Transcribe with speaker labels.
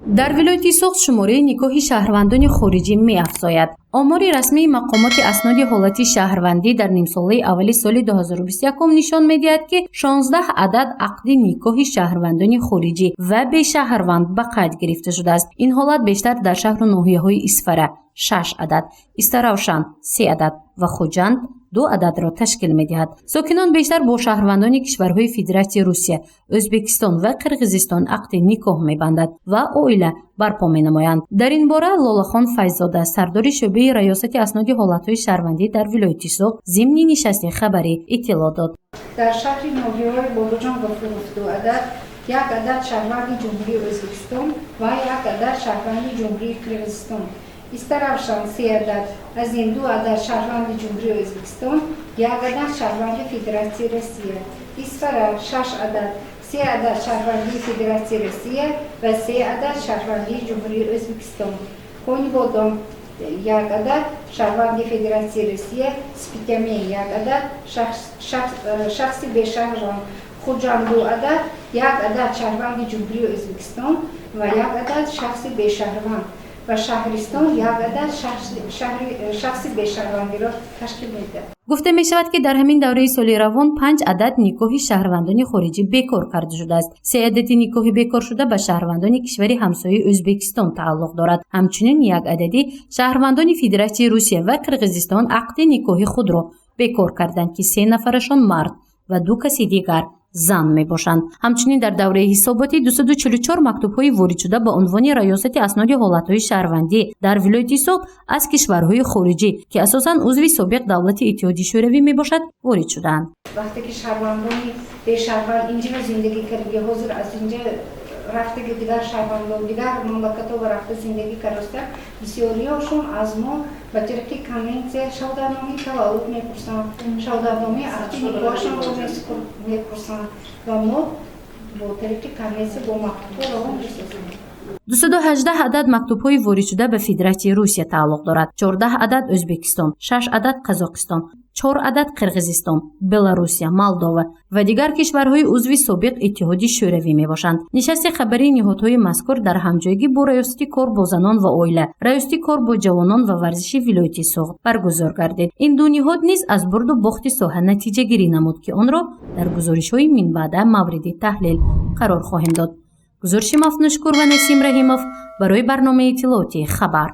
Speaker 1: در ولایت سوخت شماره نکاح شهروندان خارجی می‌افزاید. آمار رسمی مقامات اسناد حالت شهروندی در نیم ساله اول سال 2021 نشان می‌دهد که 16 عدد عقد نکاح شهروندان خارجی و به شهروند به قید گرفته شده است. این حالت بیشتر در شهر و ناحیه‌های اسفره 6 عدد، استراوشان 3 عدد و خوجند 2 عدد را تشکیل می‌دهد. ساکنان بیشتر با شهروندان کشورهای فدراسیون روسیه، ازبکستان و قرقیزستان عقد نکاح می‌بندند و عائله برپا می‌نمایند. در این باره لالخان فیضزاده سردار شعبه ریاست اسناد حالت‌های شهروندی در ولایت سوخت ضمن نشست خبری اطلاع داد.
Speaker 2: در شهر نوحیه‌های بولوجان و فروخت 2 عدد، 1 عدد شهروند جمهوری ازبکستان و 1 عدد شهروند جمهوری قرقیزستان. استراوشان 3 عدد، از این 2 عدد شهروند جمهوری ازبکستان، 1 عدد شهروند فدراسیون روسیه. اسفره 6 عدد، 3 عدد شهروند فدراسیون روسیه و 3 عدد شهروند جمهوری ازبکستان. خونی بودم 1 عدد شهروند فدراسیون روسیه، سپیتمی 1 عدد شخصی به شهران، خوجان 2 عدد، 1 عدد شهروند جمهوری ازبکستان و 1 عدد شخصی به شهروند و شهرستان 1 عدد شخصی به شهروندی را تشکیل می‌دهد.
Speaker 1: گفته می شود که در همین دوره سال روان 5 عدد نکاح شهروندان خارجی بیکار کرده شده است. 3 عدد نکاح بیکار شده به شهروندان کشور همسایه ازبکستان تعلق دارد. همچنین 1 عددی شهروندان فدراسیون روسیه و قرقیزستان عقد نکاح خود را بیکار کردند که 3 نفرشان مرد و 2 کسی دیگر زن می باشند. همچنین در دوره حساباتی 244 مکتوب‌های وارد شده به عنوان ریاست اسناد حالت‌های شهروندی در ولایت سوخت از کشورهای خارجی که اساساً عضو سابق دولت اتحادیه شوروی می باشد وارد شدند.
Speaker 2: وقتی که شهروندان به شهروند اینجا زندگی کردن، حاضر از اینجا رفته که دیگر شهروندان دیگر مملکت‌ها و رفته زندگی کردن، بسیاری‌هاشون از ما به طریق کانونسیون شهادتنامه تولد می‌پرسند، شهادتنامه عقد نکاحشان رو می‌پرسند و ما با طریق کانونسیون با مکتوب روان می‌سازیم.
Speaker 1: 218 عدد مکتوب‌های وارد شده به فدراسیون روسیه تعلق دارد. 14 عدد ازبکستان، 6 عدد قزاقستان، 4 عدد قرقیزستان، بلاروسیه، مولداوا و دیگر کشورهای عضو سابق اتحادیه شوروی میباشند. نشست خبری نهادهای مذکور در همجایگی با ریاست کار با زنان و عائله، ریاست کار با جوانان و ورزش ولایت سوخت برگزار گردید. این دو نهاد نیز از برد و باخت ساحه نتیجه گیری نمود که آن را در گزارش‌های من بعد مورد تحلیل قرار خواهیم داد. گزارش مفنوشکور و نسیم رحیموف برای برنامه اطلاعاتی خبر.